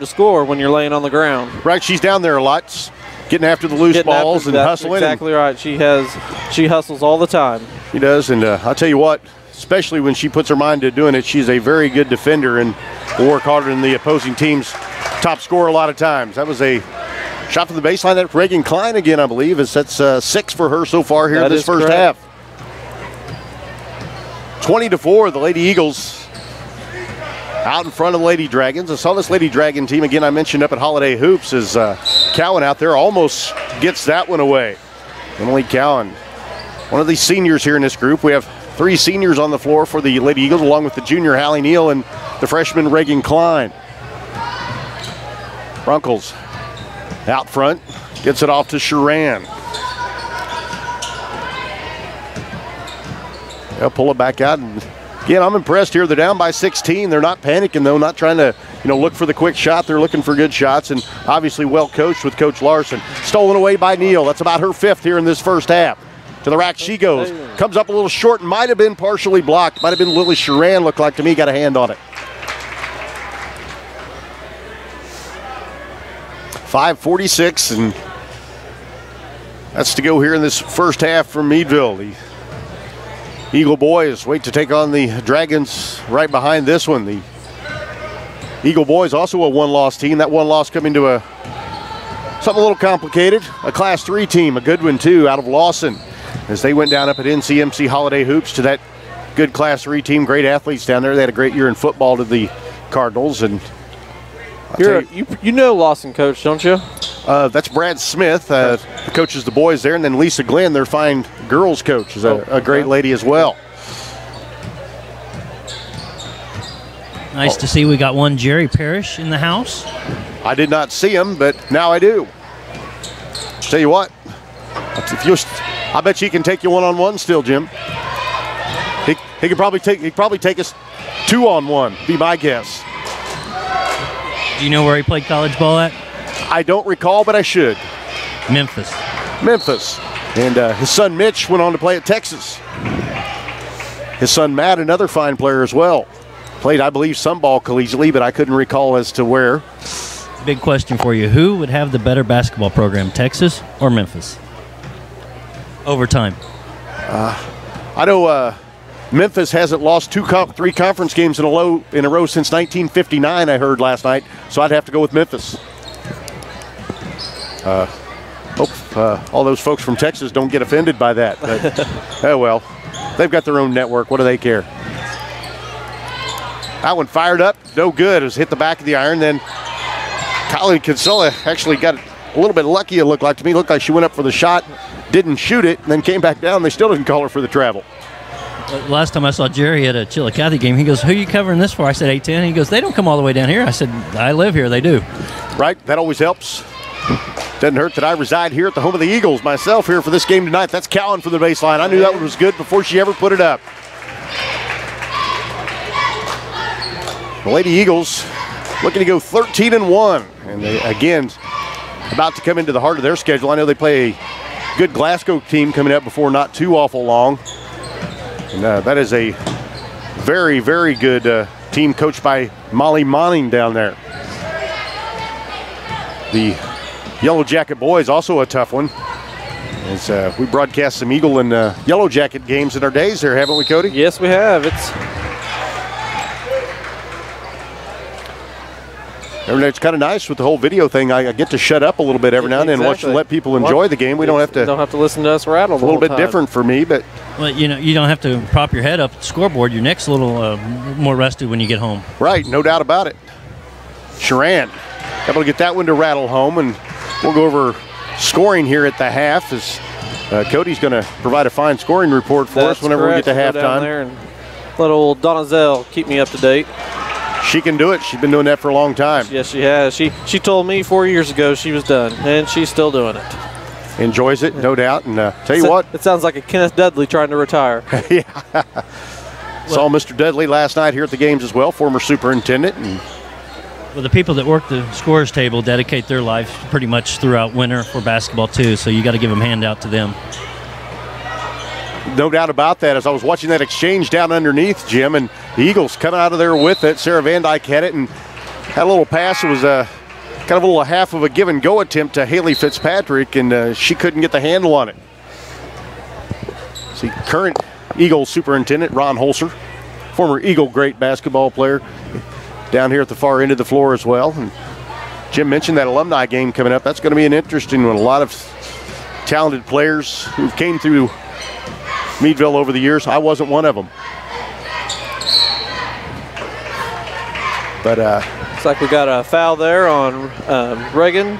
to score when you're laying on the ground. Right, she's down there a lot, getting after the loose balls and hustling. Exactly right. She hustles all the time. She does, and I'll tell you what, especially when she puts her mind to doing it, she's a very good defender and will work harder than the opposing team's top scorer a lot of times. That was a shot from the baseline. That's Reagan Klein again, I believe. That's 6 for her so far here in this first half. 20-4, the Lady Eagles out in front of the Lady Dragons. I saw this Lady Dragon team, again, I mentioned up at Holiday Hoops, as Cowan out there almost gets that one away. Emily Cowan, one of the seniors here in this group. We have 3 seniors on the floor for the Lady Eagles, along with the junior Hallie Neal and the freshman Reagan Klein. Runkles out front, gets it off to Sharan. They'll pull it back out, and again, I'm impressed here. They're down by 16. They're not panicking, though, not trying to, look for the quick shot. They're looking for good shots, and obviously well coached with Coach Larson. Stolen away by Neal. That's about her 5th here in this first half. To the rack she goes. Comes up a little short, might have been partially blocked. Might have been Lily Sharan, looked like to me, got a hand on it. 5:46, and that's to go here in this first half from Meadville. The Eagle boys wait to take on the Dragons right behind this one. The Eagle boys also a one-loss team. That one loss coming to something a little complicated. A Class 3 team, a good one too, out of Lawson, as they went down up at NCMC Holiday Hoops to that good Class 3 team. Great athletes down there. They had a great year in football to the Cardinals. And you know Lawson coach, don't you? That's Brad Smith, coaches the boys there, and then Lisa Glenn, their fine girls coach, is a great lady as well. Nice to see we got one Jerry Parrish in the house. I did not see him, but now I do. Tell you what, I bet he can take you one-on-one still, Jim. He could probably take us 2-on-1, be my guess. Do you know where he played college ball at? I don't recall, but I should. Memphis. And his son Mitch went on to play at Texas. His son Matt, another fine player as well. Played, I believe, some ball collegiately, but I couldn't recall as to where. Big question for you. Who would have the better basketball program, Texas or Memphis? Over time. I know Memphis hasn't lost 3 conference games in a row since 1959, I heard last night, so I'd have to go with Memphis. Hope all those folks from Texas don't get offended by that. But, oh well, they've got their own network. What do they care? That one fired up, no good. It was hit the back of the iron. Then Colleen Kinsella actually got a little bit lucky, it looked like to me. It looked like she went up for the shot, didn't shoot it, and then came back down. They still didn't call her for the travel. Last time I saw Jerry at a Chillicothe game, he goes, "Who are you covering this for?" I said, 810. He goes, "They don't come all the way down here." I said, "I live here. They do." Right, that always helps. Doesn't hurt that I reside here at the home of the Eagles myself here for this game tonight. That's Cowan for the baseline. I knew that one was good before she ever put it up. The Lady Eagles looking to go 13-1. And they, again, about to come into the heart of their schedule. I know they play a good Glasgow team coming up before not too awful long. And that is a very, very good team coached by Molly Monning down there. The Yellow Jacket boys, also a tough one. As we broadcast some Eagle and Yellow Jacket games in our days there, haven't we, Cody? Yes, we have. It's kind of nice with the whole video thing. I get to shut up a little bit every now and then and let people enjoy the game. We don't have to listen to us rattle. It's a little bit different for me, but well, you don't have to prop your head up at the scoreboard. Your neck's a little more rested when you get home. Right, no doubt about it. Sharan able to get that one to rattle home, and we'll go over scoring here at the half as Cody's going to provide a fine scoring report for us whenever we get to halftime. There and let old Donna Zell keep me up to date. She can do it. She's been doing that for a long time. Yes, she has. She told me 4 years ago she was done, and she's still doing it. Enjoys it, no doubt. And tell you what. It sounds like a Kenneth Dudley trying to retire. Yeah. Saw Mr. Dudley last night here at the games as well, former superintendent. And well, the people that work the scorers table dedicate their life pretty much throughout winter for basketball too, so you got to give them a handout to them. No doubt about that. As I was watching that exchange down underneath, Jim, and the Eagles coming out of there with it. Sarah Van Dyke had it, and Had a little pass. It was kind of a little half of a give and go attempt to Haley Fitzpatrick, and she couldn't get the handle on it. See, current Eagle superintendent Ron Holzer, former Eagle great basketball player, down here at the far end of the floor as well. And Jim mentioned that alumni game coming up. That's going to be an interesting one. A lot of talented players who came through Meadville over the years. I wasn't one of them. But looks like we got a foul there on Reagan.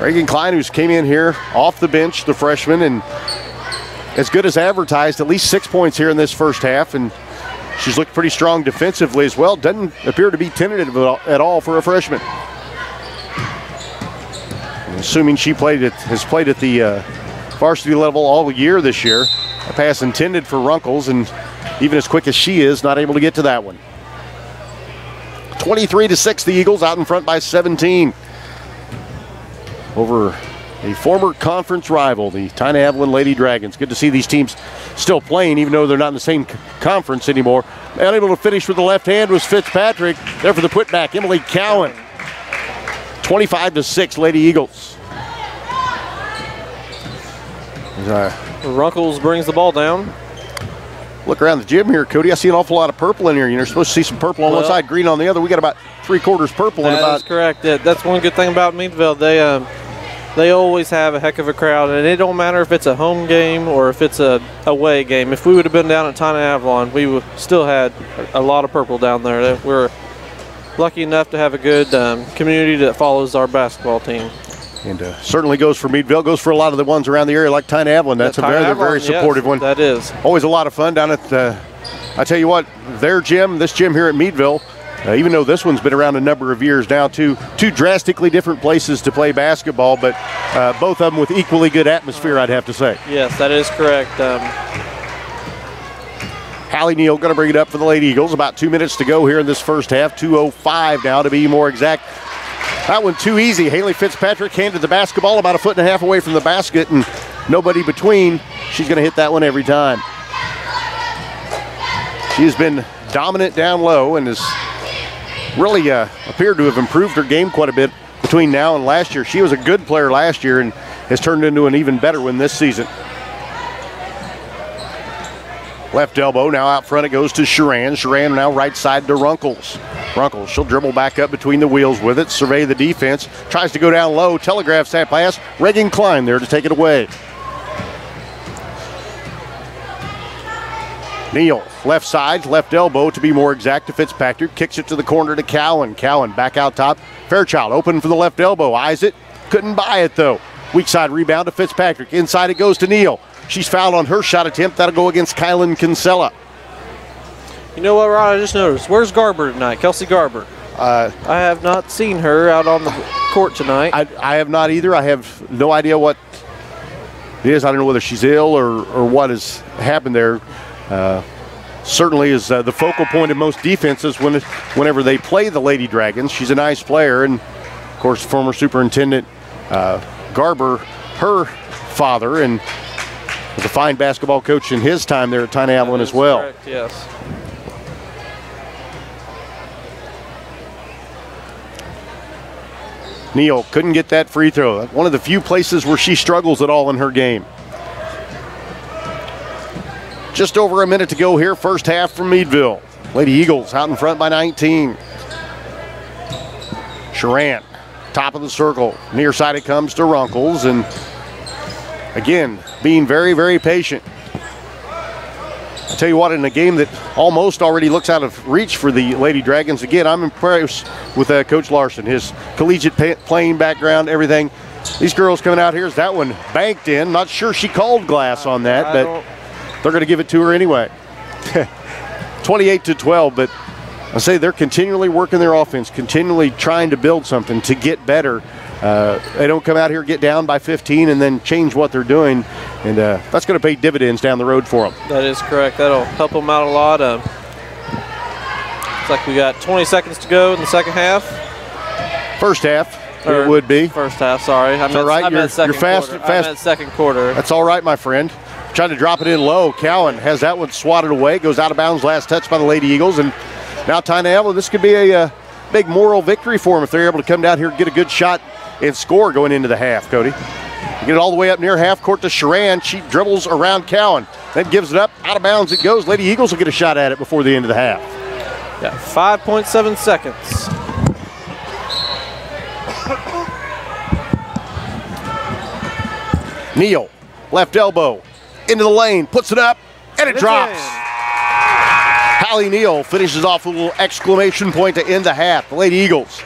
Reagan Klein, who's came in here off the bench, the freshman, and as good as advertised, at least 6 points here in this first half, and she's looked pretty strong defensively as well. Doesn't appear to be tentative at all for a freshman. And assuming she has played at the varsity level all year this year. A pass intended for Runkles, and even as quick as she is, not able to get to that one. 23-6, the Eagles out in front by 17 over a former conference rival, the Tyne-Avalon Lady Dragons. Good to see these teams still playing, even though they're not in the same conference anymore. Unable to finish with the left hand was Fitzpatrick. There for the putback, Emily Cowan. 25-6, Lady Eagles. Runkles brings the ball down. Look around the gym here, Cody. I see an awful lot of purple in here. You're supposed to see some purple on one side, green on the other. We got about 3/4 purple. That's correct. That's one good thing about Meadville. They always have a heck of a crowd, and it don't matter if it's a home game or if it's a away game. If we would have been down at Tyne-Avalon, we would still had a lot of purple down there. We're lucky enough to have a good community that follows our basketball team. And certainly goes for Meadville, goes for a lot of the ones around the area like Tyne-Avalon. That's a very supportive one. That is. Always a lot of fun down at, I tell you what, their gym, this gym here at Meadville, even though this one's been around a number of years now, two drastically different places to play basketball, but both of them with equally good atmosphere, I'd have to say. Yes, that is correct. Hallie Neal going to bring it up for the Lady Eagles. About 2 minutes to go here in this first half. 2:05 now to be more exact. That one too easy. Haley Fitzpatrick handed the basketball about 1.5 feet away from the basket and nobody between. She's going to hit that one every time. She has been dominant down low and has really appeared to have improved her game quite a bit between now and last year. She was a good player last year and has turned into an even better one this season. Left elbow, now out front it goes to Sharan. Sharan now right side to Runkles. Runkles, she'll dribble back up between the wheels with it, survey the defense, tries to go down low, telegraphs that pass. Reagan Klein there to take it away. Neal, left side, left elbow to be more exact to Fitzpatrick, kicks it to the corner to Cowan. Cowan back out top. Fairchild open for the left elbow, eyes it, couldn't buy it though. Weak side rebound to Fitzpatrick, inside it goes to Neal. She's fouled on her shot attempt. That'll go against Kylan Kinsella. You know what, Rod? I just noticed. Where's Garber tonight? Kelsey Garber. I have not seen her out on the court tonight. I have not either. I have no idea what it is. I don't know whether she's ill or what has happened there. Certainly is the focal point of most defenses whenever they play the Lady Dragons. She's a nice player. And, of course, former superintendent Garber, her father, and was a fine basketball coach in his time there at Tyne-Avalon as well. Correct, yes. Neal couldn't get that free throw. One of the few places where she struggles at all in her game. Just over a minute to go here, first half from Meadville. Lady Eagles out in front by 19. Sharan, top of the circle. Near side it comes to Runkles, and again, being very, very patient. I'll tell you what, in a game that almost already looks out of reach for the Lady Dragons, again, I'm impressed with Coach Larson, his collegiate playing background, everything. These girls coming out here, is that one banked in? Not sure she called glass on that, but they're going to give it to her anyway. 28-12, but I say they're continually working their offense, continually trying to build something to get better. They don't come out here, get down by 15, and then change what they're doing. And that's going to pay dividends down the road for them. That is correct. That'll help them out a lot. Looks like we got 20 seconds to go in the second half. First half, it would be. First half, sorry. I meant second quarter. I meant second quarter. That's all right, my friend. Trying to drop it in low. Cowan has that one swatted away. Goes out of bounds. Last touch by the Lady Eagles. And now Tyne-Avalon, this could be a big moral victory for them if they're able to come down here and get a good shot and score going into the half, Cody. Get it all the way up near half court to Sharan. She dribbles around Cowan, then gives it up. Out of bounds it goes. Lady Eagles will get a shot at it before the end of the half. Yeah, 5.7 seconds. Neal, left elbow, into the lane, puts it up, and it drops. Hallie Neal finishes off with a little exclamation point to end the half. The Lady Eagles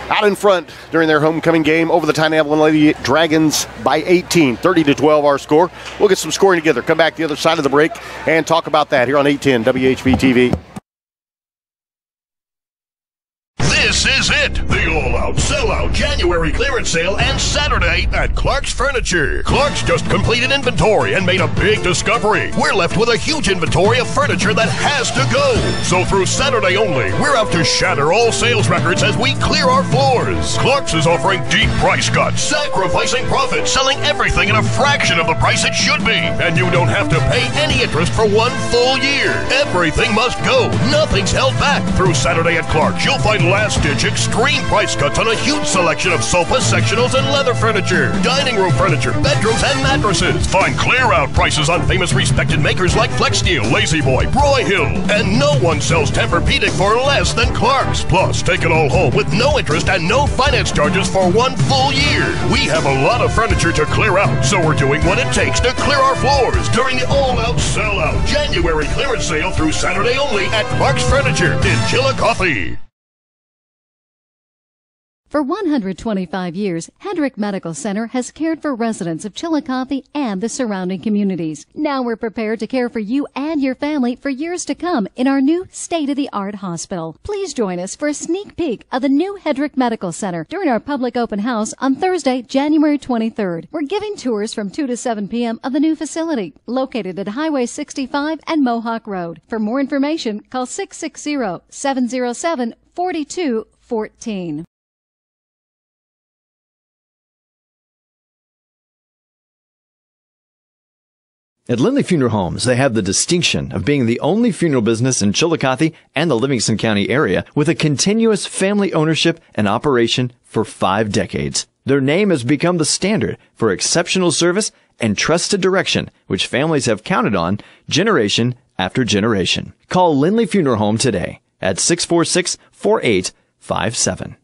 out in front during their homecoming game over the Tyne Avalon Lady Dragons by 18, 30-12 our score. We'll get some scoring together, come back the other side of the break, and talk about that here on 810 WHB TV. This is it, the all-out, sell-out January clearance sale and Saturday at Clark's Furniture. Clark's just completed inventory and made a big discovery. We're left with a huge inventory of furniture that has to go. So through Saturday only, we're out to shatter all sales records as we clear our floors. Clark's is offering deep price cuts, sacrificing profit, selling everything at a fraction of the price it should be. And you don't have to pay any interest for 1 full year. Everything must go. Nothing's held back. Through Saturday at Clark's, you'll find last-ditch extreme price cuts on a huge selection of sofas, sectionals, and leather furniture, dining room furniture, bedrooms, and mattresses. Find clear-out prices on famous respected makers like Flex Steel, Lazy Boy, Broyhill, and no one sells Tempur-Pedic for less than Clark's. Plus, take it all home with no interest and no finance charges for 1 full year. We have a lot of furniture to clear out, so we're doing what it takes to clear our floors during the all-out, sell-out January clearance sale through Saturday only at Clark's Furniture in Chillicothe. For 125 years, Hedrick Medical Center has cared for residents of Chillicothe and the surrounding communities. Now we're prepared to care for you and your family for years to come in our new state-of-the-art hospital. Please join us for a sneak peek of the new Hedrick Medical Center during our public open house on Thursday, January 23rd. We're giving tours from 2 to 7 p.m. of the new facility, located at Highway 65 and Mohawk Road. For more information, call 660-707-4214. At Lindley Funeral Homes, they have the distinction of being the only funeral business in Chillicothe and the Livingston County area with a continuous family ownership and operation for 5 decades. Their name has become the standard for exceptional service and trusted direction, which families have counted on generation after generation. Call Lindley Funeral Home today at 646-4857.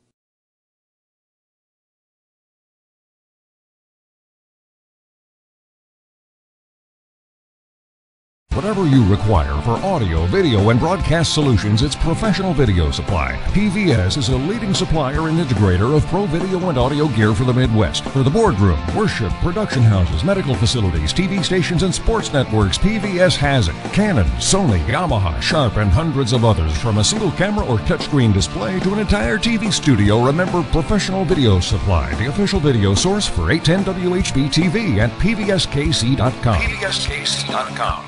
Whatever you require for audio, video, and broadcast solutions, it's Professional Video Supply. PVS is a leading supplier and integrator of pro video and audio gear for the Midwest. For the boardroom, worship, production houses, medical facilities, TV stations, and sports networks, PVS has it. Canon, Sony, Yamaha, Sharp, and hundreds of others. From a single camera or touchscreen display to an entire TV studio, remember Professional Video Supply, the official video source for 810 WHB TV at pvskc.com. pvskc.com.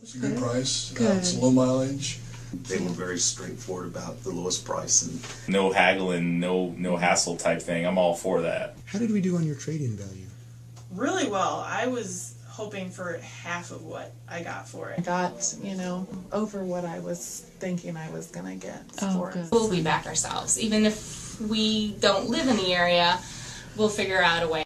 It's a good price. It's low mileage. They were very straightforward about the lowest price and no haggling, no hassle type thing. I'm all for that. How did we do on your trade-in value? Really well. I was hoping for half of what I got for it. I got, over what I was thinking I was going to get for it. We'll be back ourselves. Even if we don't live in the area, we'll figure out a way.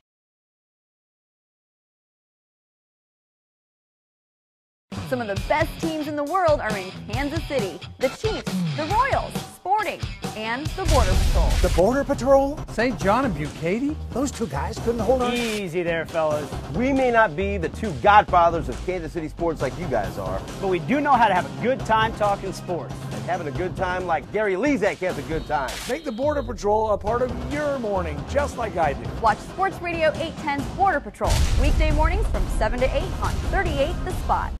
Some of the best teams in the world are in Kansas City. The Chiefs, the Royals, Sporting, and the Border Patrol. The Border Patrol? St. John and Bucati? Those two guys couldn't hold on. Easy there, fellas. We may not be the two godfathers of Kansas City sports like you guys are, but we do know how to have a good time talking sports. And having a good time like Gary Lezak has a good time. Make the Border Patrol a part of your morning, just like I do. Watch Sports Radio 810's Border Patrol, weekday mornings from 7 to 8 on 38 The Spot.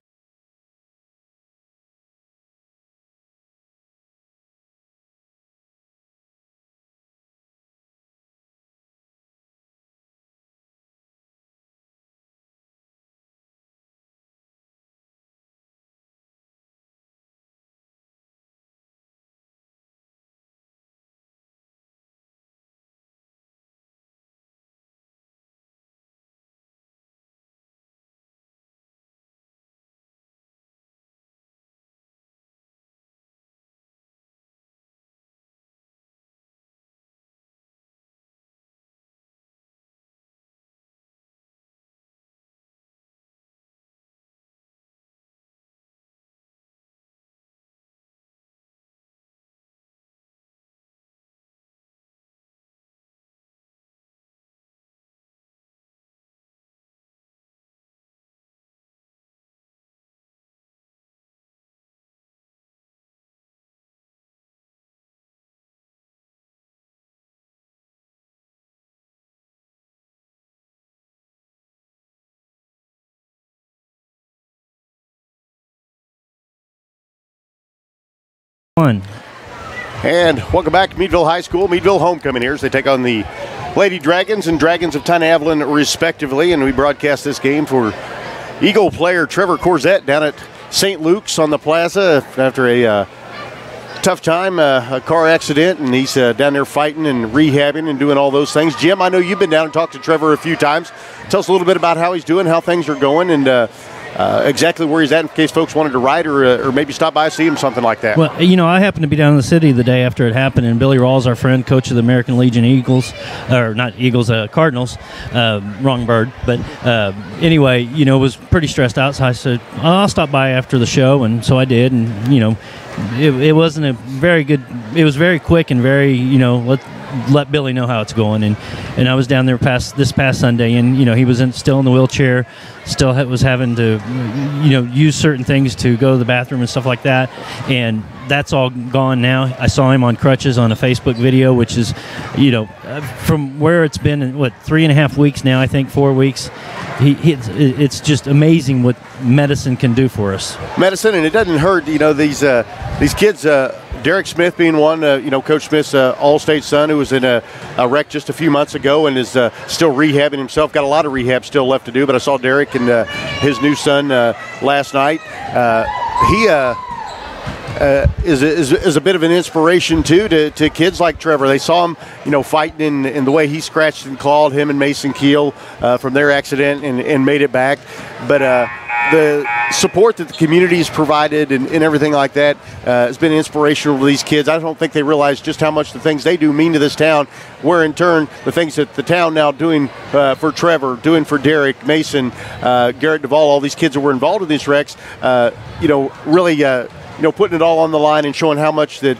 And welcome back to Meadville High School. Meadville homecoming here as they take on the Lady Dragons and Dragons of Tyne-Avalon respectively. And we broadcast this game for Eagle player Trevor Corzette down at St. Luke's on the plaza after a tough time, a car accident, and he's down there fighting and rehabbing and doing all those things. Jim, I know you've been down and talked to Trevor a few times. Tell us a little bit about how he's doing, how things are going, and exactly where he's at in case folks wanted to ride or maybe stop by and see him, something like that. Well, I happened to be down in the city the day after it happened, and Billy Rawls, our friend, coach of the American Legion Eagles, or not Eagles, Cardinals, wrong bird, but anyway, was pretty stressed out, so I said, I'll stop by after the show, and so I did, and, it wasn't a very good, it was very quick and very, let Billy know how it's going, and I was down there this past Sunday, and he was still in the wheelchair, still was having to use certain things to go to the bathroom and stuff like that, and that's all gone now. I saw him on crutches on a Facebook video, which is from where it's been in 3.5 weeks now, I think 4 weeks. It's just amazing what medicine can do for us. Medicine, and it doesn't hurt. These kids. Derek Smith being one, Coach Smith's All-State son who was in a wreck just a few months ago and is still rehabbing himself. Got a lot of rehab still left to do, but I saw Derek and his new son last night. He is a bit of an inspiration, too, to kids like Trevor. They saw him, fighting in the way he scratched and clawed him and Mason Keel from their accident and made it back. But the support that the community has provided and everything like that has been inspirational to these kids. I don't think they realize just how much the things they do mean to this town, where in turn the things that the town now doing for Trevor, doing for Derek, Mason, Garrett Duvall, all these kids that were involved in these wrecks, really putting it all on the line and showing how much that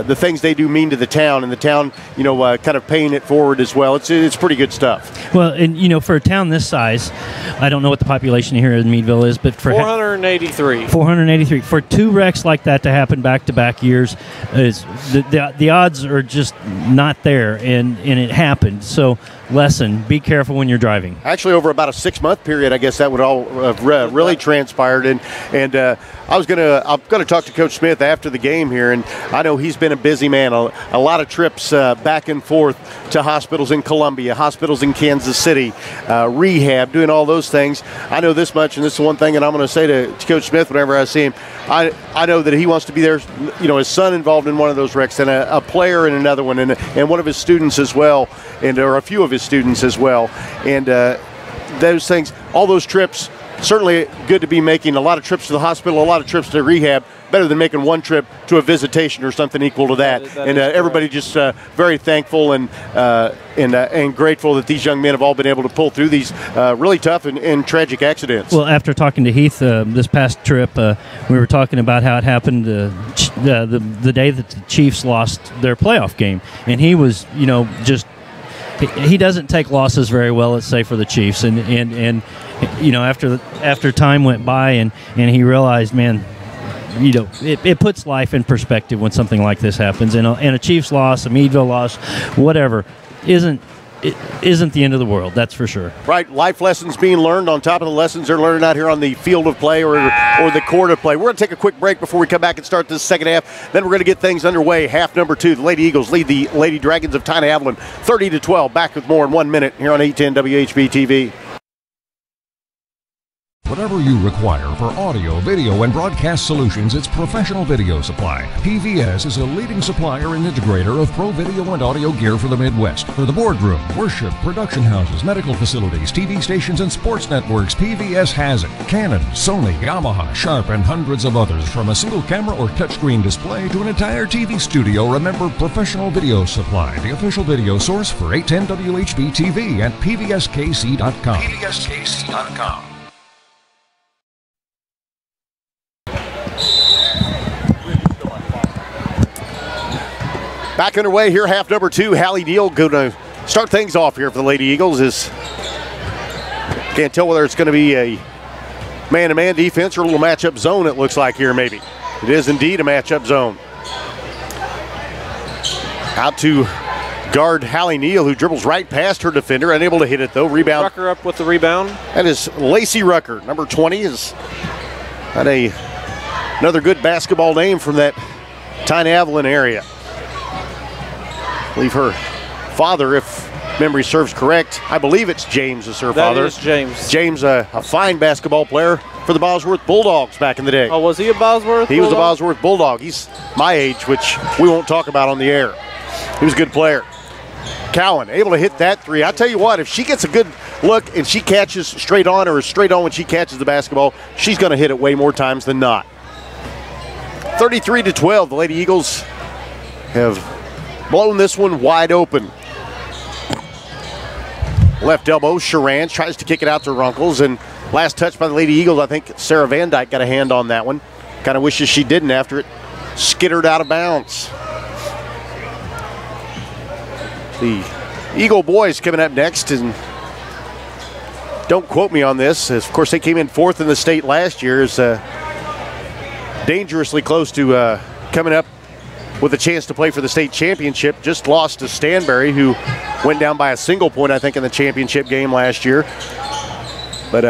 the things they do mean to the town, and the town, kind of paying it forward as well. It's pretty good stuff. Well, and for a town this size, I don't know what the population here in Meadville is, but for 483. 483 for two wrecks like that to happen back-to-back years, is the odds are just not there, and it happened. So lesson: be careful when you're driving. Actually, over about a 6-month period, I guess that would all have really transpired, and I'm going to talk to Coach Smith after the game here, and I know he's been a busy man. A lot of trips back and forth to hospitals in Columbia, hospitals in Kansas City, rehab, doing all those things. I know this much, and this is one thing that I'm going to say to Coach Smith whenever I see him. I know that he wants to be there, his son involved in one of those wrecks, and a player in another one, and one of his students as well, or a few of his students as well. And those things, all those trips, certainly good to be making. A lot of trips to the hospital, a lot of trips to rehab, better than making one trip to a visitation or something equal to that. And everybody just very thankful and grateful that these young men have all been able to pull through these really tough and tragic accidents. Well, after talking to Heath this past trip, we were talking about how it happened the day that the Chiefs lost their playoff game, and he was, just he doesn't take losses very well, let's say, for the Chiefs, and after time went by and he realized, man, it puts life in perspective when something like this happens, and a Chiefs loss, a Meadville loss, whatever, isn't the end of the world, that's for sure. Right, life lessons being learned on top of the lessons they're learning out here on the field of play or the court of play. We're going to take a quick break before we come back and start this second half. Then we're going to get things underway. Half number 2, the Lady Eagles lead the Lady Dragons of Tyne-Avalon 30-12. Back with more in 1 minute here on 810 WHB TV. Whatever you require for audio, video, and broadcast solutions, it's Professional Video Supply. PVS is a leading supplier and integrator of pro video and audio gear for the Midwest. For the boardroom, worship, production houses, medical facilities, TV stations, and sports networks, PVS has it. Canon, Sony, Yamaha, Sharp, and hundreds of others. From a single camera or touchscreen display to an entire TV studio, remember Professional Video Supply, the official video source for 810 WHB TV at pvskc.com. pvskc.com. Back underway here, half number 2. Hallie Neal going to start things off here for the Lady Eagles. Can't tell whether it's going to be a man-to-man defense or a little matchup zone, it looks like here maybe. It is indeed a matchup zone. Out to guard Hallie Neal, who dribbles right past her defender, unable to hit it though. Rebound. Rucker up with the rebound. That is Lacey Rucker. Number 20 is another good basketball name from that Tyne-Avalon area. I believe her father, if memory serves correct, I believe it's James is her father. That is James. James, a fine basketball player for the Bosworth Bulldogs back in the day. Oh, was he a Bosworth He was a Bosworth Bulldog. He's my age, which we won't talk about on the air. He was a good player. Cowan able to hit that three. I tell you what, if she gets a good look and she catches straight on, or is straight on when she catches the basketball, she's going to hit it way more times than not. 33-12, the Lady Eagles have blown this one wide open. Left elbow, Sharan tries to kick it out to Runkles, and last touch by the Lady Eagles, I think Sarah Van Dyke got a hand on that one. Kind of wishes she didn't after it skittered out of bounds. The Eagle boys coming up next, and don't quote me on this, as of course they came in 4th in the state last year, is dangerously close to coming up with a chance to play for the state championship. Just lost to Stanberry, who went down by a single point, I think, in the championship game last year. But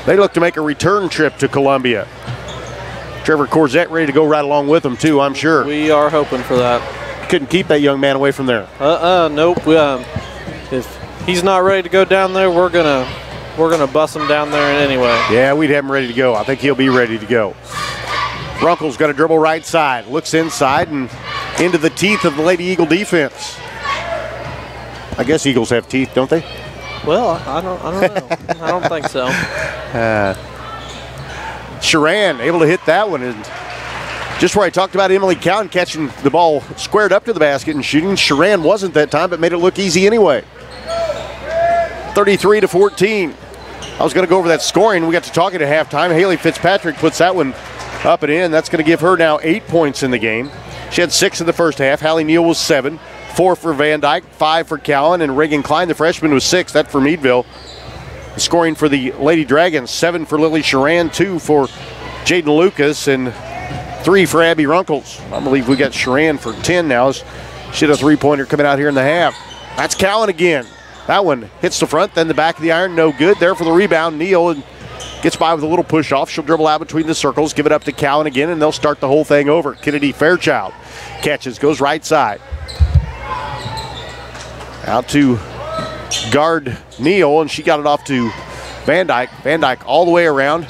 they look to make a return trip to Columbia. Trevor Corzette ready to go right along with them, too, I'm sure. We are hoping for that. Couldn't keep that young man away from there. Nope. If he's not ready to go down there, we're gonna bust him down there anyway. Yeah, we'd have him ready to go. I think he'll be ready to go. Runkle's got a dribble right side, looks inside and into the teeth of the Lady Eagle defense. I guess Eagles have teeth, don't they? Well, I don't know. I don't think so. Sharan able to hit that one, and just where I talked about Emily Cowan catching the ball squared up to the basket and shooting, Sharan wasn't that time, but made it look easy anyway. 33-14. I was going to go over that scoring. We got to talking at halftime. Haley Fitzpatrick puts that one up and in. That's going to give her now 8 points in the game. She had 6 in the first half. Hallie Neal was 7. 4 for Van Dyke, 5 for Cowan, and Reagan Klein, the freshman, was 6. That for Meadville. Scoring for the Lady Dragons, 7 for Lily Sharan, 2 for Jaden Lucas, and 3 for Abby Runkles. I believe we got Sharan for 10 now. She had a 3-pointer coming out here in the half. That's Cowan again. That one hits the front, then the back of the iron, no good. There for the rebound, Neal, and gets by with a little push off. She'll dribble out between the circles, give it up to Cowan again, and they'll start the whole thing over. Kennedy Fairchild catches, goes right side. Out to guard Neal, and she got it off to Van Dyke. Van Dyke all the way around.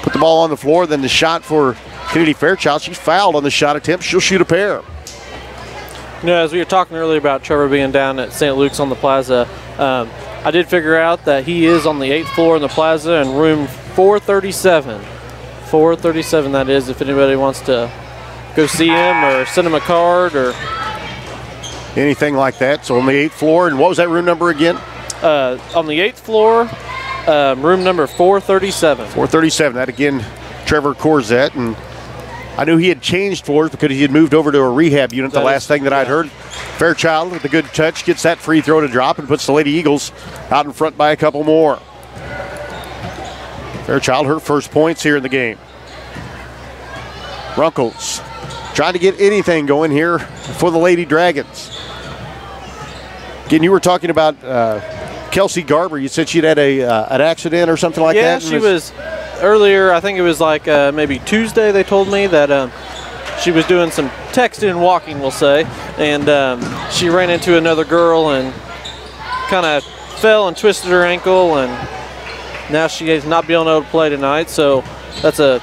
Put the ball on the floor, then the shot for Kennedy Fairchild. She's fouled on the shot attempt. She'll shoot a pair. You know, as we were talking earlier about Trevor being down at St. Luke's on the plaza, I did figure out that he is on the 8th floor in the plaza in room 437. 437, that is, if anybody wants to go see him or send him a card or anything like that. So on the 8th floor, and what was that room number again? On the 8th floor, room number 437. 437, that again, Trevor Corzette, and I knew he had changed floors because he had moved over to a rehab unit, the last thing that I'd heard. Fairchild with a good touch, gets that free throw to drop and puts the Lady Eagles out in front by a couple more. Fairchild, her first points here in the game. Runkles trying to get anything going here for the Lady Dragons. Again, you were talking about Kelsey Garber. You said she'd had an accident or something like that? Yeah, she was earlier, I think it was like maybe Tuesday, they told me that she was doing some texting and walking, we'll say, and she ran into another girl and kind of fell and twisted her ankle, and now she is not being able to play tonight. So that's a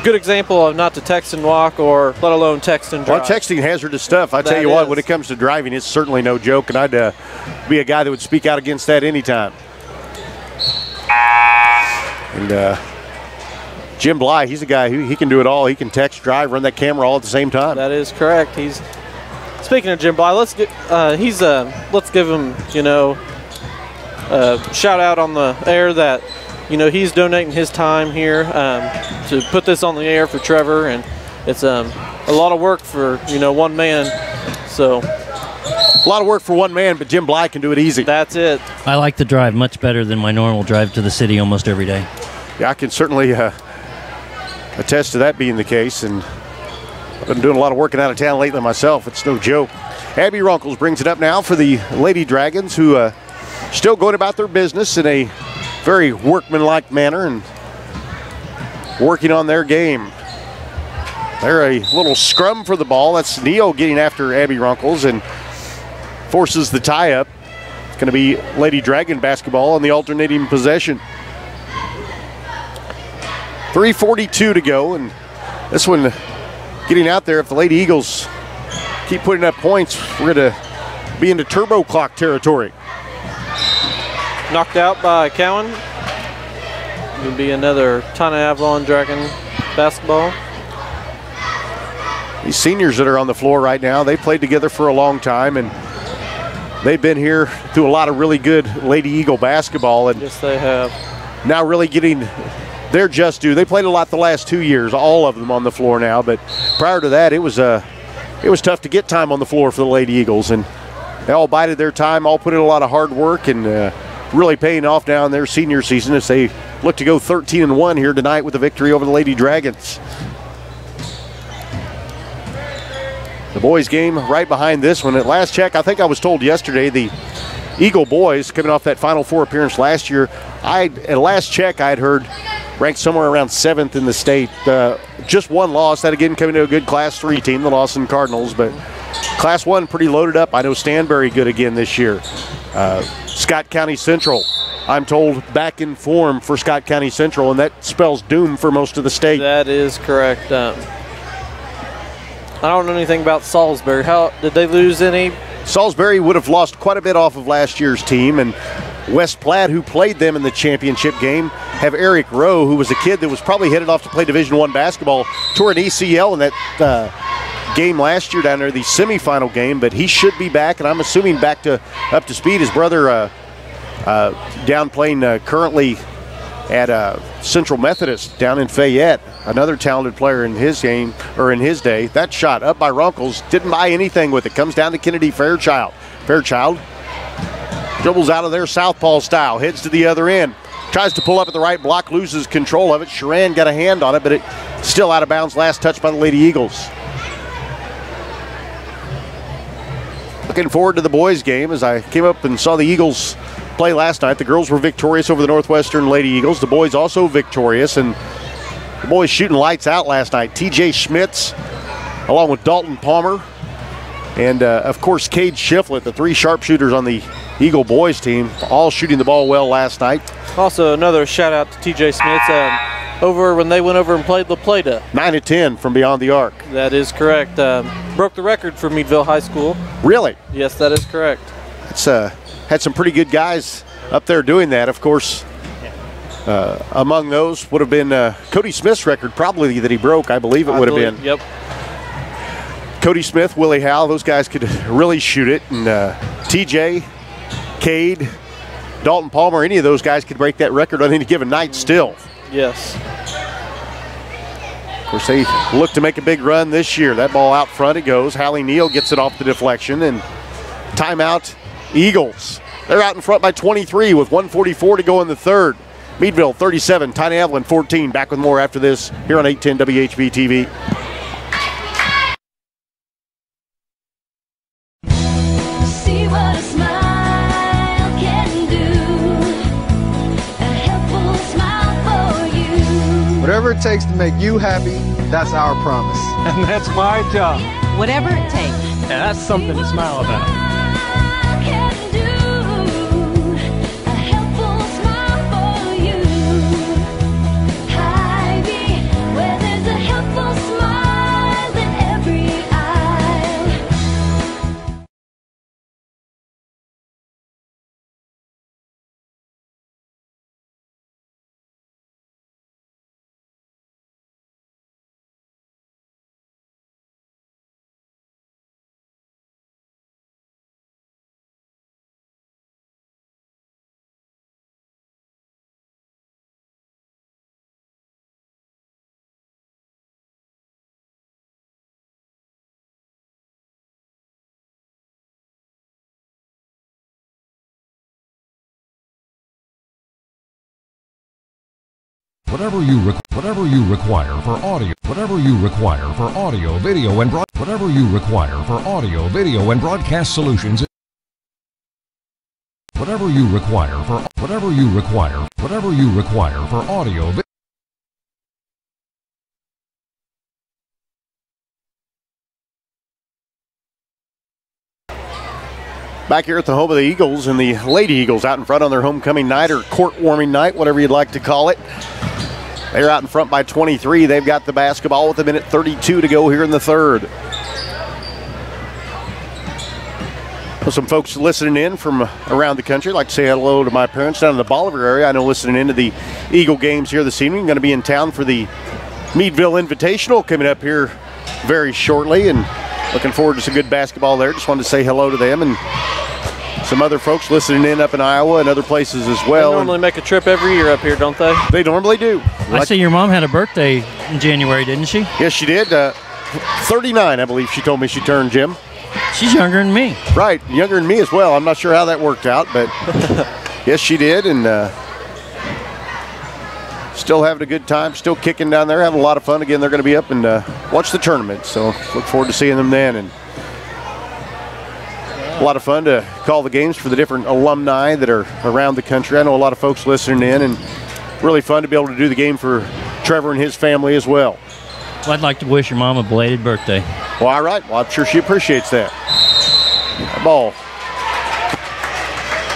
good example of not to text and walk, or let alone text and drive. Well, texting hazardous stuff. I tell you what, when it comes to driving, it's certainly no joke, and I'd be a guy that would speak out against that anytime. And Jim Bly, he's a guy who he can do it all. He can text, drive, run that camera all at the same time. That is correct. He's speaking of Jim Bly. Let's give him, you know, a shout out on the air that, you know, he's donating his time here to put this on the air for Trevor, and it's a lot of work for, you know, one man. So a lot of work for one man, but Jim Bly can do it easy. That's it. I like the drive much better than my normal drive to the city almost every day. Yeah, I can certainly attest to that being the case, and I've been doing a lot of working out of town lately myself. It's no joke. Abby Runkles brings it up now for the Lady Dragons, who still going about their business in a very workmanlike manner and working on their game. They're a little scrum for the ball. That's Neal getting after Abby Runkles and forces the tie-up. It's going to be Lady Dragon basketball on the alternating possession. 3:42 to go, and this one getting out there. If the Lady Eagles keep putting up points, we're going to be into turbo clock territory. Knocked out by Cowan. It'll be another Tina Avalon Dragon basketball. These seniors that are on the floor right now, they played together for a long time, and they've been here through a lot of really good Lady Eagle basketball. And yes, they have. Now really getting their just due. They played a lot the last 2 years, all of them on the floor now, but prior to that, it was tough to get time on the floor for the Lady Eagles, and they all bided their time, all put in a lot of hard work, and really paying off now in their senior season as they look to go 13-1 here tonight with a victory over the Lady Dragons. The boys game right behind this one. At last check, I think I was told yesterday, the Eagle boys, coming off that Final Four appearance last year, at last check I had heard ranked somewhere around 7th in the state. Just one loss, that again coming to a good Class 3 team, the Lawson Cardinals, but Class 1 pretty loaded up. I know Stanberry good again this year. Scott County Central, I'm told, back in form for Scott County Central, and that spells doom for most of the state. That is correct. I don't know anything about Salisbury. How did they lose any? Salisbury would have lost quite a bit off of last year's team, and West Platte, who played them in the championship game, have Eric Rowe, who was a kid that was probably headed off to play Division I basketball, tore an ACL in that game last year down there, the semifinal game, but he should be back, and I'm assuming back to up to speed. His brother down playing currently at Central Methodist down in Fayette, another talented player in his game, or in his day. That shot up by Runkles, didn't buy anything with it. Comes down to Kennedy Fairchild. Fairchild dribbles out of there southpaw style, heads to the other end, tries to pull up at the right block, loses control of it. Sharan got a hand on it, but it's still out of bounds. Last touch by the Lady Eagles. Looking forward to the boys' game as I came up and saw the Eagles play last night. The girls were victorious over the Northwestern Lady Eagles. The boys also victorious, and the boys shooting lights out last night. TJ Schmitz along with Dalton Palmer and of course Cade Shiflett, the three sharpshooters on the Eagle boys team, all shooting the ball well last night. Also another shout out to TJ Smith over when they went over and played La Plata. 9 of 10 from beyond the arc. That is correct. Broke the record for Meadville High School. Really? Yes, that is correct. It's had some pretty good guys up there doing that. Of course, among those would have been Cody Smith's record, probably, that he broke. I believe it would have been. Yep. Cody Smith, Willie Howe, those guys could really shoot it. And TJ, Cade, Dalton Palmer, any of those guys could break that record on any given night still. Yes. Of course, they look to make a big run this year. That ball out front it goes. Hallie Neal gets it off the deflection, and timeout Eagles. They're out in front by 23 with 1:44 to go in the third. Meadville 37, Tina Avalon 14. Back with more after this here on 810 WHB TV. See what a smile can do. A helpful smile for you. Whatever it takes to make you happy, that's our promise. And that's my job. Whatever it takes. Yeah, that's something to smile about. Whatever you require for audio, video, and broadcast solutions. Whatever you require for audio, Back here at the home of the Eagles, and the Lady Eagles out in front on their homecoming night or court warming night, whatever you'd like to call it. They're out in front by 23. They've got the basketball with 1:32 to go here in the third. Well, some folks listening in from around the country. I'd like to say hello to my parents down in the Bolivar area. I know listening into the Eagle games here this evening. Going to be in town for the Meadville Invitational coming up here very shortly, and looking forward to some good basketball there. Just wanted to say hello to them and some other folks listening in up in Iowa and other places as well. They normally make a trip every year up here, don't they? They normally do. I see your mom had a birthday in January, didn't she? Yes, she did. 39, I believe she told me she turned, Jim. She's younger than me. Right, younger than me as well. I'm not sure how that worked out, but yes, she did, and still having a good time, still kicking down there, having a lot of fun. Again, they're going to be up and watch the tournament, so look forward to seeing them then. And a lot of fun to call the games for the different alumni that are around the country. I know a lot of folks listening in, and really fun to be able to do the game for Trevor and his family as well. Well, I'd like to wish your mom a belated birthday. Well, all right. Well, I'm sure she appreciates that. That ball.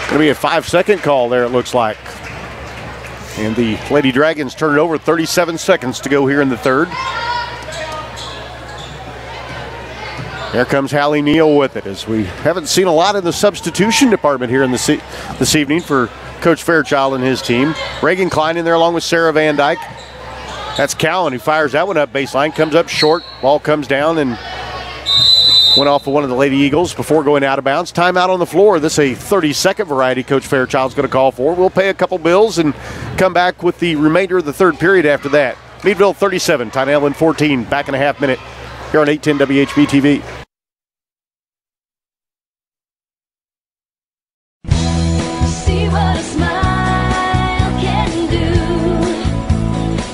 Going to be a 5-second call there, it looks like. And the Lady Dragons turn it over. 37 seconds to go here in the third. There comes Hallie Neal with it, as we haven't seen a lot in the substitution department here in this evening for Coach Fairchild and his team. Reagan Klein in there along with Sarah Van Dyke. That's Cowan who fires that one up baseline, comes up short, ball comes down and went off of one of the Lady Eagles before going out of bounds. Timeout on the floor. This is a 30-second variety Coach Fairchild's going to call for. We'll pay a couple bills and come back with the remainder of the third period after that. Meadville 37, Tynell 14, back in a half minute here on 810 WHB TV. See what a smile can do.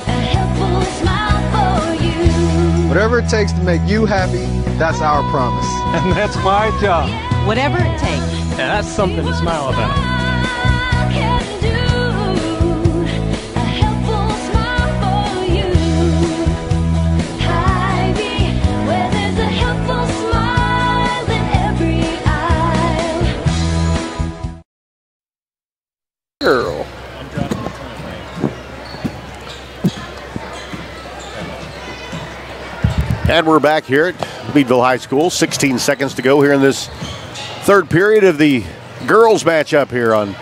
A helpful smile for you. Whatever it takes to make you happy, that's our promise. And that's my job. Whatever it takes. Yeah, that's something to smile about. Can do. A helpful smile for you. Hy-Vee, where there's a helpful smile in every aisle. Girl. And we're back here at Meadville High School. 16 seconds to go here in this third period of the girls matchup here on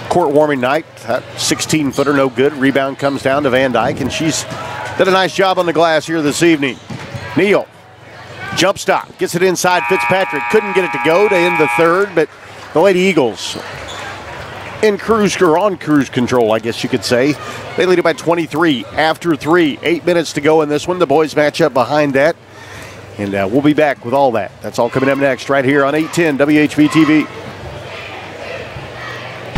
court warming night. That 16-footer no good. Rebound comes down to Van Dyke, and she's did a nice job on the glass here this evening. Neal, jump stop, gets it inside Fitzpatrick. Couldn't get it to go to end the third, but the Lady Eagles on cruise control, I guess you could say. They lead it by 23 after 3. 8 minutes to go in this one. The boys match up behind that. And we'll be back with all that. That's all coming up next right here on 810 WHB TV.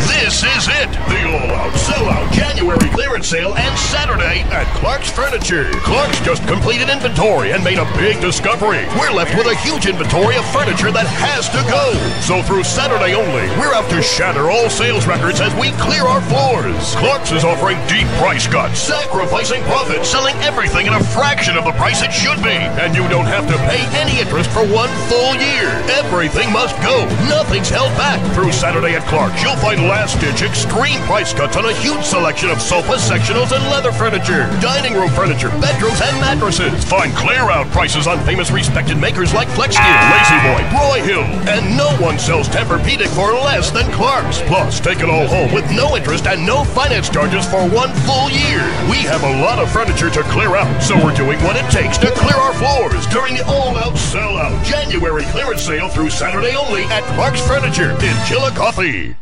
This is it, the all-out, sell-out January clearance sale and Saturday at Clark's Furniture. Clark's just completed inventory and made a big discovery. We're left with a huge inventory of furniture that has to go. So through Saturday only, we're out to shatter all sales records as we clear our floors. Clark's is offering deep price cuts, sacrificing profit, selling everything at a fraction of the price it should be. And you don't have to pay any interest for 1 full year. Everything must go. Nothing's held back. Through Saturday at Clark's, you'll find last-ditch extreme price cuts on a huge selection of sofas, sectionals, and leather furniture, dining room furniture, bedrooms, and mattresses. Find clear-out prices on famous respected makers like FlexGear, Lazy Boy, Broyhill, and no one sells Tempur-Pedic for less than Clark's. Plus, take it all home with no interest and no finance charges for 1 full year. We have a lot of furniture to clear out, so we're doing what it takes to clear our floors during the all-out, sell-out January clearance sale through Saturday only at Clark's Furniture in Chillicothe.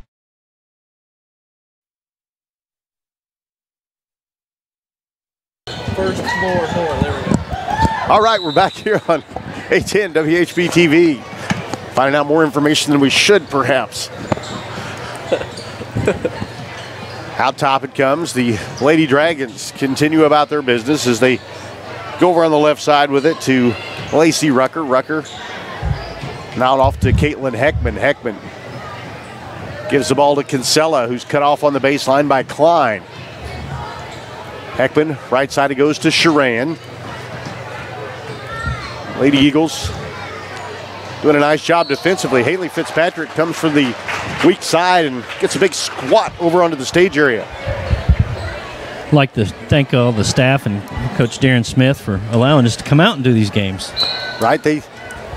First more. There we go. All right, we're back here on 810 WHB TV. Finding out more information than we should, perhaps. Out top it comes. The Lady Dragons continue about their business as they go over on the left side with it to Lacey Rucker. Rucker now off to Caitlin Heckman. Heckman gives the ball to Kinsella, who's cut off on the baseline by Klein. Heckman, right side it goes to Sharan. Lady Eagles doing a nice job defensively. Haley Fitzpatrick comes from the weak side and gets a big squat over onto the stage area. I'd like to thank all the staff and Coach Darren Smith for allowing us to come out and do these games. Right?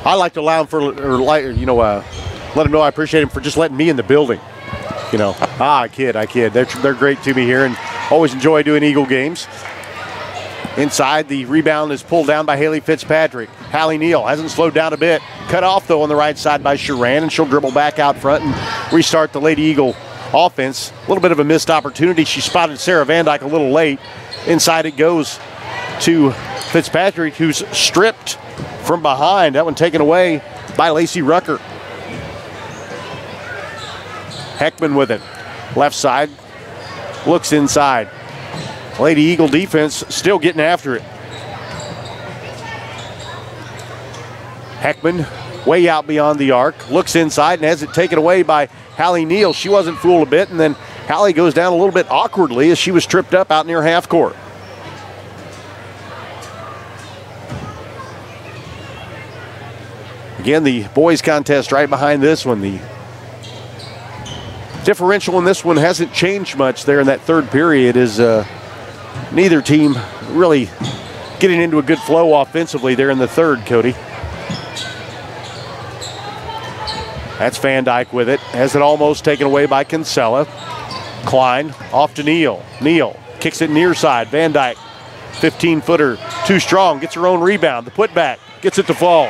I like to allow them let them know I appreciate them for just letting me in the building. I kid. They're great to me here and always enjoy doing Eagle games. Inside, the rebound is pulled down by Haley Fitzpatrick. Hallie Neal hasn't slowed down a bit. Cut off, though, on the right side by Sharan, and she'll dribble back out front and restart the Lady Eagle offense. A little bit of a missed opportunity. She spotted Sarah Van Dyke a little late. Inside it goes to Fitzpatrick, who's stripped from behind. That one taken away by Lacey Rucker. Heckman with it. Left side. Looks inside. Lady Eagle defense still getting after it. Heckman way out beyond the arc. Looks inside and has it taken away by Hallie Neal. She wasn't fooled a bit, and then Hallie goes down a little bit awkwardly as she was tripped up out near half court. Again, the boys contest right behind this one. The differential in this one hasn't changed much there in that third period as neither team really getting into a good flow offensively there in the third, Cody. That's Van Dyke with it. Has it almost taken away by Kinsella. Klein off to Neal. Neal kicks it near side. Van Dyke, 15-footer, too strong. Gets her own rebound. The putback gets it to fall.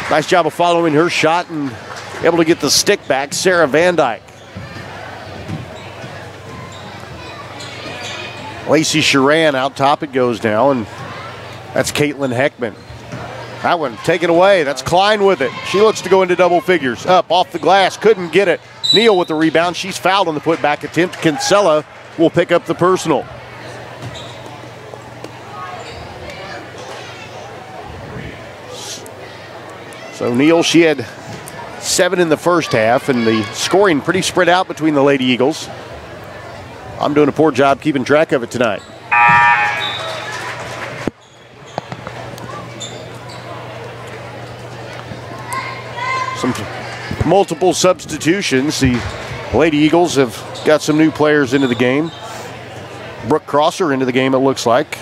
Nice job of following her shot and able to get the stick back, Sarah Van Dyke. Lacey Sharan out top it goes now, and that's Caitlin Heckman. That one taken away. That's Klein with it. She looks to go into double figures. Up, off the glass, couldn't get it. Neal with the rebound. She's fouled on the putback attempt. Kinsella will pick up the personal. So Neal, she had 7 in the first half, and the scoring pretty spread out between the Lady Eagles. I'm doing a poor job keeping track of it tonight. Some multiple substitutions. The Lady Eagles have got some new players into the game. Brooke Crosser into the game, it looks like.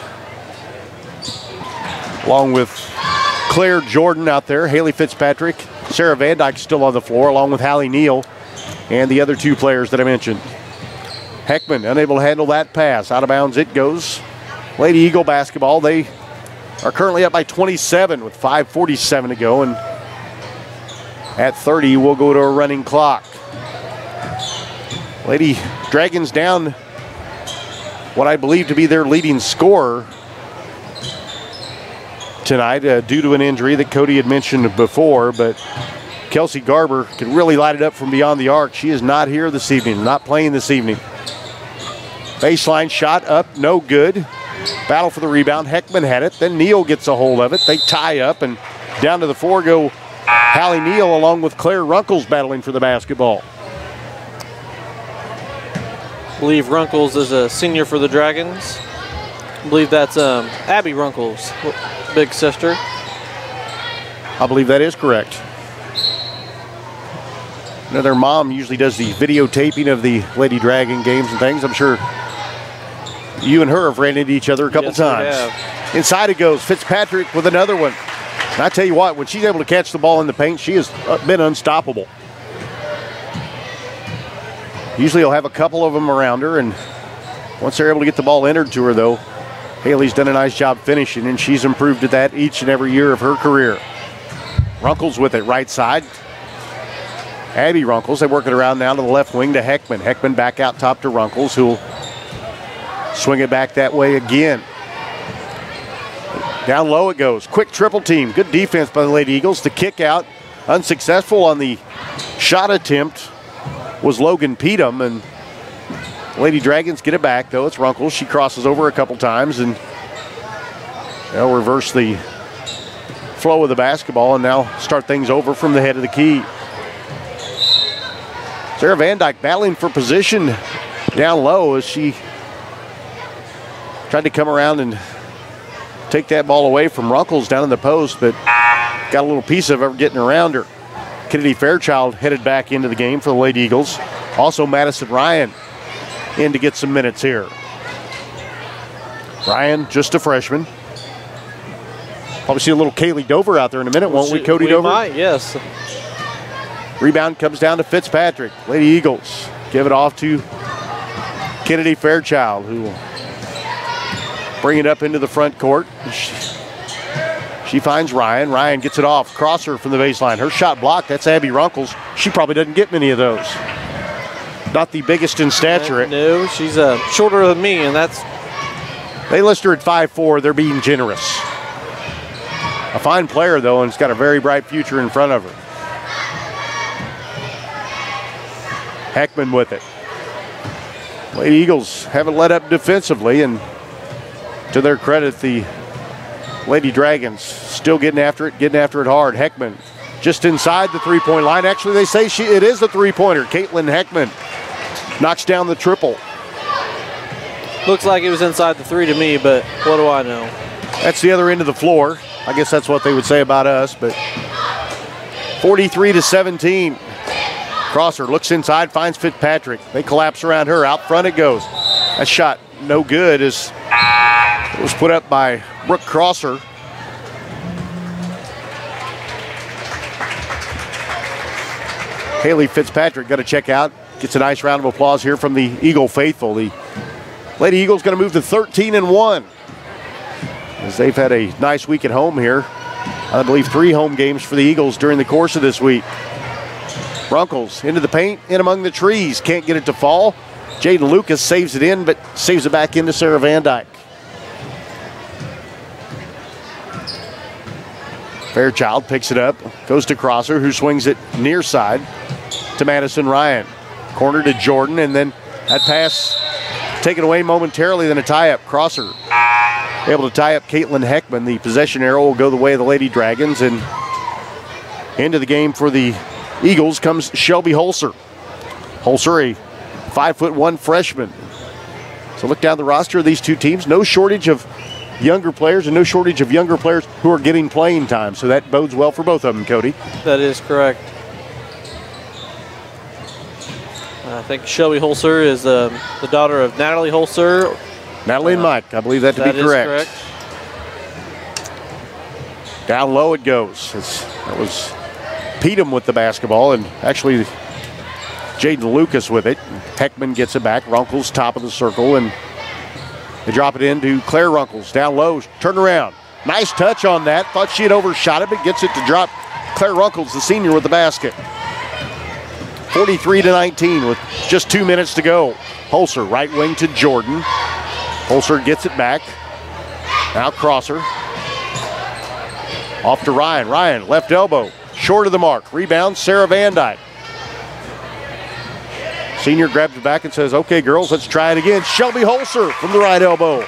Along with Claire Jordan out there, Haley Fitzpatrick, Sarah Van Dyke still on the floor, along with Hallie Neal and the other 2 players that I mentioned. Heckman unable to handle that pass. Out of bounds it goes. Lady Eagle basketball. They are currently up by 27 with 5:47 to go. And at 30, we'll go to a running clock. Lady Dragons down what I believe to be their leading scorer tonight due to an injury that Cody had mentioned before. But Kelsey Garber can really light it up from beyond the arc. She is not here this evening, not playing this evening. Baseline shot up, no good. Battle for the rebound. Heckman had it. Then Neal gets a hold of it. They tie up, and down to the floor go Hallie Neal along with Claire Runkles battling for the basketball. I believe Runkles is a senior for the Dragons. I believe that's Abby Runkles' big sister. I believe that is correct. You know, their mom usually does the videotaping of the Lady Dragon games and things. I'm sure you and her have ran into each other a couple times. Inside it goes. Fitzpatrick with another one. And I tell you what, when she's able to catch the ball in the paint, she has been unstoppable. Usually he'll have a couple of them around her, and once they're able to get the ball entered to her, though, Haley's done a nice job finishing, and she's improved at that each and every year of her career. Runkles with it, right side. Abby Runkles, they work it around now to the left wing to Heckman. Heckman back out top to Runkles, who'll swing it back that way again. Down low it goes. Quick triple team. Good defense by the Lady Eagles. The kick out, unsuccessful on the shot attempt, was Logan Petum, and Lady Dragons get it back, though. It's Runkles. She crosses over a couple times, and they'll reverse the flow of the basketball and now start things over from the head of the key. Sarah Van Dyke battling for position down low as she tried to come around and take that ball away from Runkles down in the post, but got a little piece of her getting around her. Kennedy Fairchild headed back into the game for the Lady Eagles. Also Madison Ryan in to get some minutes here. Ryan, just a freshman. Probably see a little Kaylee Dover out there in a minute, won't we, Cody Dover? We might, yes. Rebound comes down to Fitzpatrick. Lady Eagles give it off to Kennedy Fairchild, who will bring it up into the front court. She finds Ryan. Ryan gets it off. Crosser from the baseline. Her shot blocked. That's Abby Runkles. She probably doesn't get many of those. Not the biggest in stature. No, she's shorter than me, and that's... They list her at 5'4". They're being generous. A fine player, though, and has got a very bright future in front of her. Heckman with it. Lady Eagles haven't let up defensively, and to their credit, the Lady Dragons still getting after it hard. Heckman just inside the three-point line. Actually, they say it is a three-pointer. Caitlin Heckman knocks down the triple. Looks like it was inside the three to me, but what do I know? That's the other end of the floor. I guess that's what they would say about us, but 43-17. Crosser looks inside, finds Fitzpatrick. They collapse around her. Out front it goes. That shot no good as it was put up by Brooke Crosser. Haley Fitzpatrick got to check out. Gets a nice round of applause here from the Eagle faithful. The Lady Eagles going to move to 13-1 as they've had a nice week at home here. I believe 3 home games for the Eagles during the course of this week. Runkles into the paint, in among the trees. Can't get it to fall. Jaden Lucas saves it in, but saves it back into Sarah Van Dyke. Fairchild picks it up, goes to Crosser, who swings it near side to Madison Ryan. Corner to Jordan, and then that pass taken away momentarily, then a tie-up. Crosser able to tie up Caitlin Heckman. The possession arrow will go the way of the Lady Dragons, and into the game for the Eagles comes Shelby Holzer. Holzer, a 5'1" freshman. So look down the roster of these two teams. No shortage of younger players and no shortage of younger players who are getting playing time. So that bodes well for both of them, Cody. That is correct. I think Shelby Holzer is the daughter of Natalie Holzer. Natalie and Mike, I believe that to be correct. Down low it goes. That was Petum with the basketball, and actually Jaden Lucas with it. Heckman gets it back. Runkles top of the circle, and they drop it into Claire Runkles. Down low, turn around. Nice touch on that. Thought she had overshot it, but gets it to drop. Claire Runkles, the senior, with the basket. 43-19 with just 2 minutes to go. Holzer, right wing to Jordan. Holzer gets it back. Now Crosser. Off to Ryan. Ryan, left elbow. Short of the mark. Rebound, Sarah Van Dyke. Senior grabs it back and says, okay, girls, let's try it again. Shelby Holzer from the right elbow.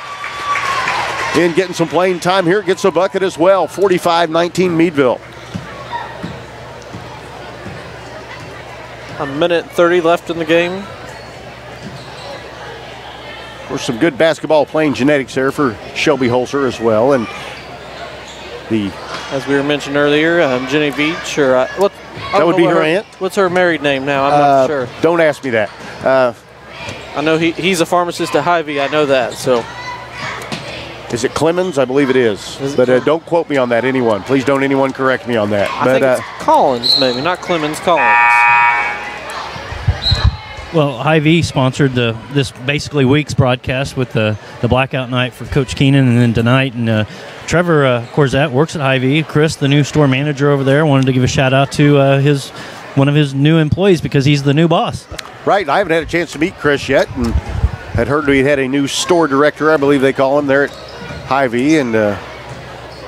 In getting some playing time here. Gets a bucket as well. 45-19 Meadville. A minute 30 left in the game. There's some good basketball playing genetics there for Shelby Holzer as well. And as we were mentioned earlier, Jenny Beach, or what? That would be her aunt. What's her married name now? I'm not sure. Don't ask me that. I know he's a pharmacist at Hy-Vee. I know that. So, is it Clemens? I believe it is. But don't quote me on that, anyone. Please don't anyone correct me on that. I think it's Collins, maybe not Clemens. Collins. Well, Hy-Vee sponsored this basically week's broadcast with the blackout night for Coach Keenan, and then tonight. And Trevor Corzette works at Hy-Vee. Chris, the new store manager over there, wanted to give a shout out to one of his new employees because he's the new boss. Right. I haven't had a chance to meet Chris yet, and had heard he had a new store director, I believe they call him, there at Hy-Vee, and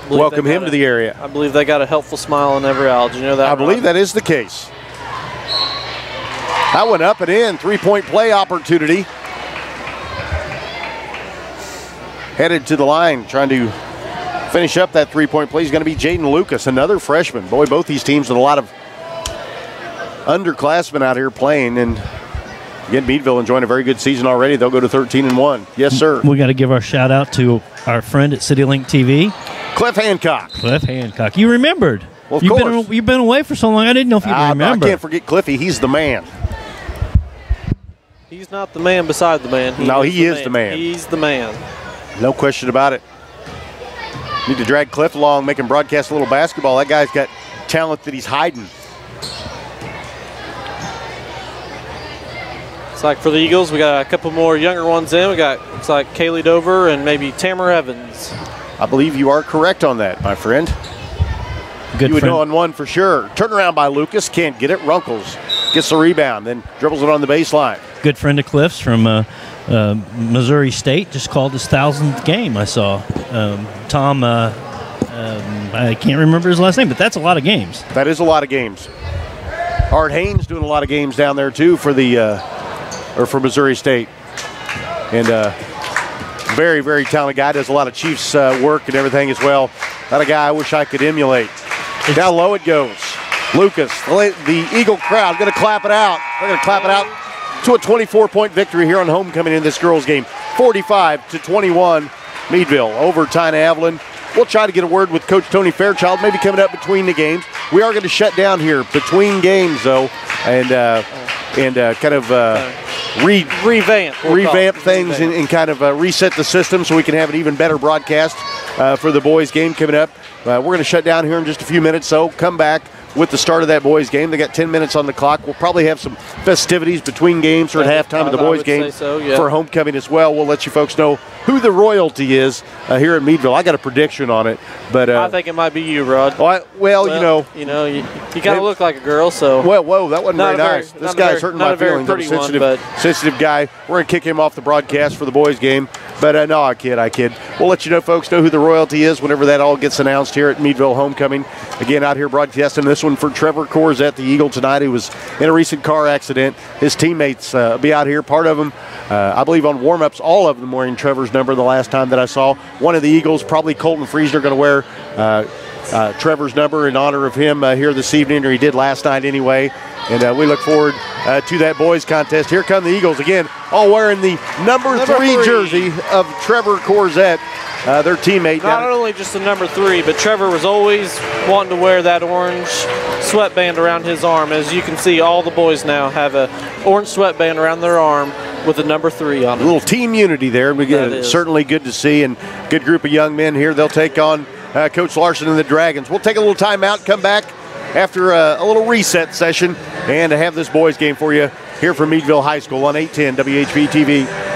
welcome him to the area. I believe they got a helpful smile on every aisle. Do you know that? I believe that is the case. That went up and in. 3-point play opportunity. Headed to the line, trying to finish up that 3-point play is going to be Jaden Lucas, another freshman. Boy, both these teams with a lot of underclassmen out here playing. And again, Meadville enjoying a very good season already. They'll go to 13-1. Yes, sir. We got to give our shout out to our friend at CityLink TV, Cliff Hancock. Cliff Hancock. You remembered. Well, of course. You've been away for so long, I didn't know if you'd remember. I can't forget Cliffy. He's the man. He's not the man beside the man. He is the man. He's the man. No question about it. Need to drag Cliff along, make him broadcast a little basketball. That guy's got talent that he's hiding. It's like for the Eagles, we got a couple more younger ones in. We got, looks like Kaylee Dover and maybe Tamara Evans. I believe you are correct on that, my friend. Good you would friend. know on one for sure. Turnaround by Lucas, can't get it. Runkles gets the rebound, then dribbles it on the baseline. Good friend of Cliff's from Missouri State, just called his 1,000th game, I saw. Tom, I can't remember his last name, but that's a lot of games. That is a lot of games. Art Haynes doing a lot of games down there, too, for for Missouri State. And very, very talented guy. Does a lot of Chiefs work and everything as well. Not a guy I wish I could emulate. Down low it goes. Lucas, the Eagle crowd, going to clap it out. They're going to clap it out to a 24-point victory here on homecoming in this girls' game. 45-21, Meadville over Tyne-Avalon. We'll try to get a word with Coach Tony Fairchild, maybe coming up between the games. We are going to shut down here between games, though, and kind of revamp things and kind of reset the system so we can have an even better broadcast for the boys' game coming up. We're going to shut down here in just a few minutes, so come back with the start of that boys' game. They got 10 minutes on the clock. We'll probably have some festivities between games or at halftime of the boys' game for homecoming as well. We'll let you folks know who the royalty is here at Meadville. I got a prediction on it, but I think it might be you, Rod. Well, you kind of look like a girl, so. Well, whoa, that wasn't very nice. This guy's hurting my feelings. I'm a sensitive guy. We're going to kick him off the broadcast for the boys' game. But no, I kid. We'll let you know, folks, know who the royalty is whenever that all gets announced here at Meadville Homecoming. Again, out here broadcasting this one for Trevor Corzette, the Eagle tonight. He was in a recent car accident. His teammates be out here. Part of them, I believe on warm-ups, all of them wearing Trevor's number the last time that I saw. One of the Eagles, probably Colton Friesner, going to wear Trevor's number in honor of him here this evening, or he did last night anyway. And we look forward to that boys contest. Here come the Eagles again, all wearing the number three jersey of Trevor Corzette, their teammate. Not only just the number 3, but Trevor was always wanting to wear that orange sweatband around his arm. As you can see, all the boys now have a orange sweatband around their arm with the number 3 on it. A little team unity there. Certainly good to see, and good group of young men here. They'll take on Coach Larson and the Dragons. We'll take a little timeout, come back after a little reset session, and to have this boys game for you here from Meadville High School on 810 WHB TV.